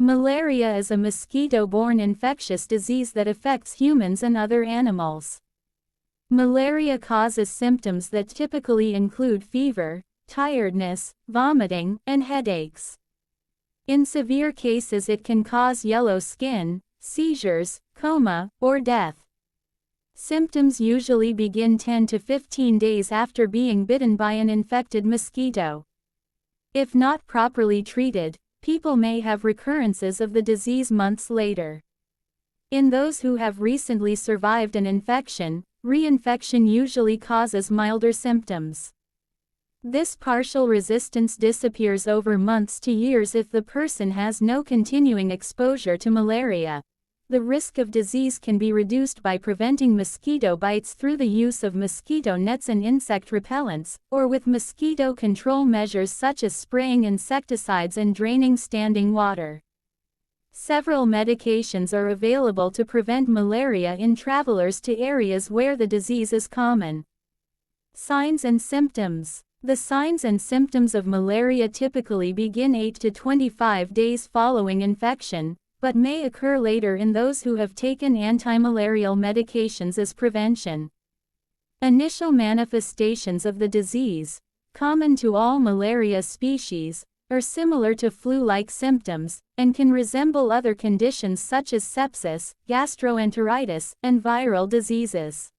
Malaria is a mosquito-borne infectious disease that affects humans and other animals. Malaria causes symptoms that typically include fever, tiredness, vomiting, and headaches. In severe cases it can cause yellow skin, seizures, coma, or death. Symptoms usually begin 10 to 15 days after being bitten by an infected mosquito. If not properly treated, people may have recurrences of the disease months later. In those who have recently survived an infection, reinfection usually causes milder symptoms. This partial resistance disappears over months to years if the person has no continuing exposure to malaria. The risk of disease can be reduced by preventing mosquito bites through the use of mosquito nets and insect repellents, or with mosquito control measures such as spraying insecticides and draining standing water. Several medications are available to prevent malaria in travelers to areas where the disease is common. Signs and symptoms. The signs and symptoms of malaria typically begin 8 to 25 days following infection, but may occur later in those who have taken antimalarial medications as prevention. Initial manifestations of the disease, common to all malaria species, are similar to flu-like symptoms, and can resemble other conditions such as sepsis, gastroenteritis, and viral diseases.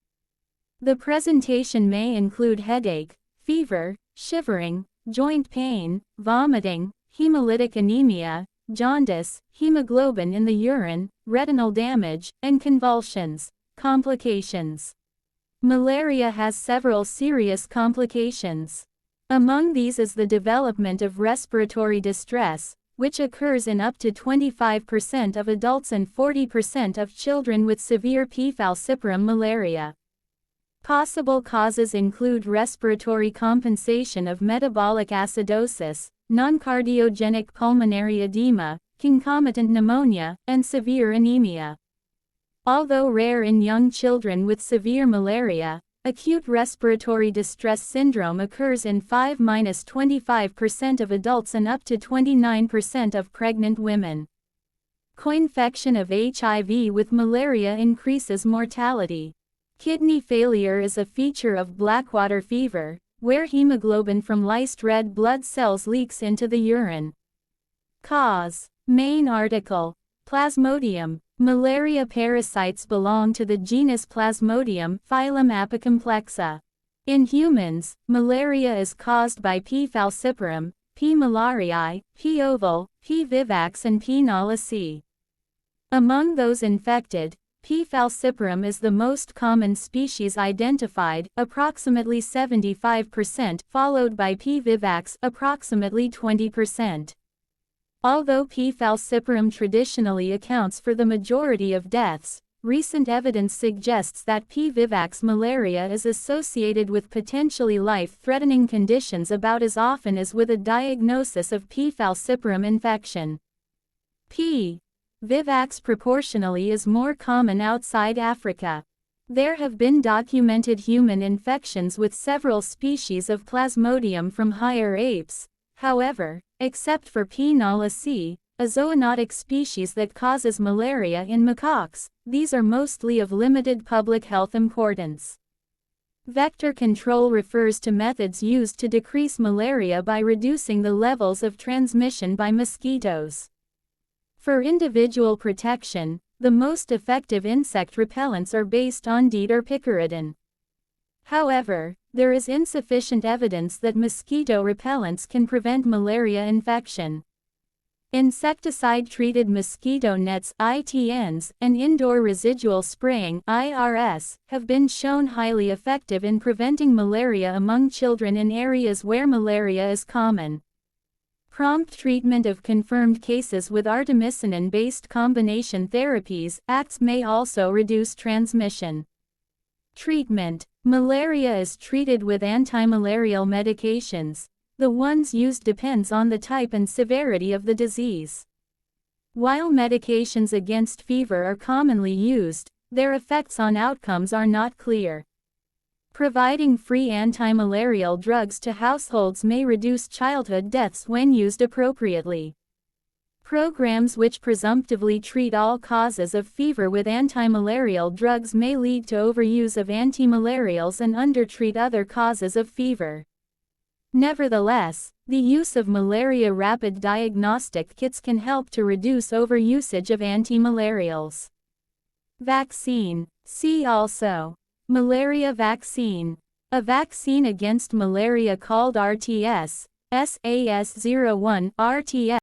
The presentation may include headache, fever, shivering, joint pain, vomiting, hemolytic anemia, jaundice, hemoglobin in the urine, retinal damage, and convulsions. Complications. Malaria has several serious complications. Among these is the development of respiratory distress, which occurs in up to 25% of adults and 40% of children with severe P. falciparum malaria. Possible causes include respiratory compensation of metabolic acidosis, non-cardiogenic pulmonary edema, concomitant pneumonia, and severe anemia. Although rare in young children with severe malaria, acute respiratory distress syndrome occurs in 5–25% of adults and up to 29% of pregnant women. Co-infection of HIV with malaria increases mortality. Kidney failure is a feature of blackwater fever, where hemoglobin from lysed red blood cells leaks into the urine. Cause. Main article. Plasmodium. Malaria parasites belong to the genus Plasmodium, phylum Apicomplexa. In humans, malaria is caused by P. falciparum, P. malariae, P. ovale, P. vivax and P. knowlesi. Among those infected, P. falciparum is the most common species identified, approximately 75%, followed by P. vivax, approximately 20%. Although P. falciparum traditionally accounts for the majority of deaths, recent evidence suggests that P. vivax malaria is associated with potentially life-threatening conditions about as often as with a diagnosis of P. falciparum infection. P. vivax proportionally is more common outside Africa. There have been documented human infections with several species of Plasmodium from higher apes. However, except for P. knowlesi, a zoonotic species that causes malaria in macaques, these are mostly of limited public health importance. Vector control refers to methods used to decrease malaria by reducing the levels of transmission by mosquitoes. For individual protection, the most effective insect repellents are based on DEET or picaridin. However, there is insufficient evidence that mosquito repellents can prevent malaria infection. Insecticide-treated mosquito nets (ITNs) and indoor residual spraying (IRS) have been shown highly effective in preventing malaria among children in areas where malaria is common. Prompt treatment of confirmed cases with artemisinin-based combination therapies (ACTs) may also reduce transmission. Treatment. Malaria is treated with antimalarial medications. The ones used depends on the type and severity of the disease. While medications against fever are commonly used, their effects on outcomes are not clear. Providing free antimalarial drugs to households may reduce childhood deaths when used appropriately. Programs which presumptively treat all causes of fever with antimalarial drugs may lead to overuse of antimalarials and undertreat other causes of fever. Nevertheless, the use of malaria rapid diagnostic kits can help to reduce overusage of antimalarials. Vaccine. See also. Malaria vaccine. A vaccine against malaria called RTS, SAS01, RTS.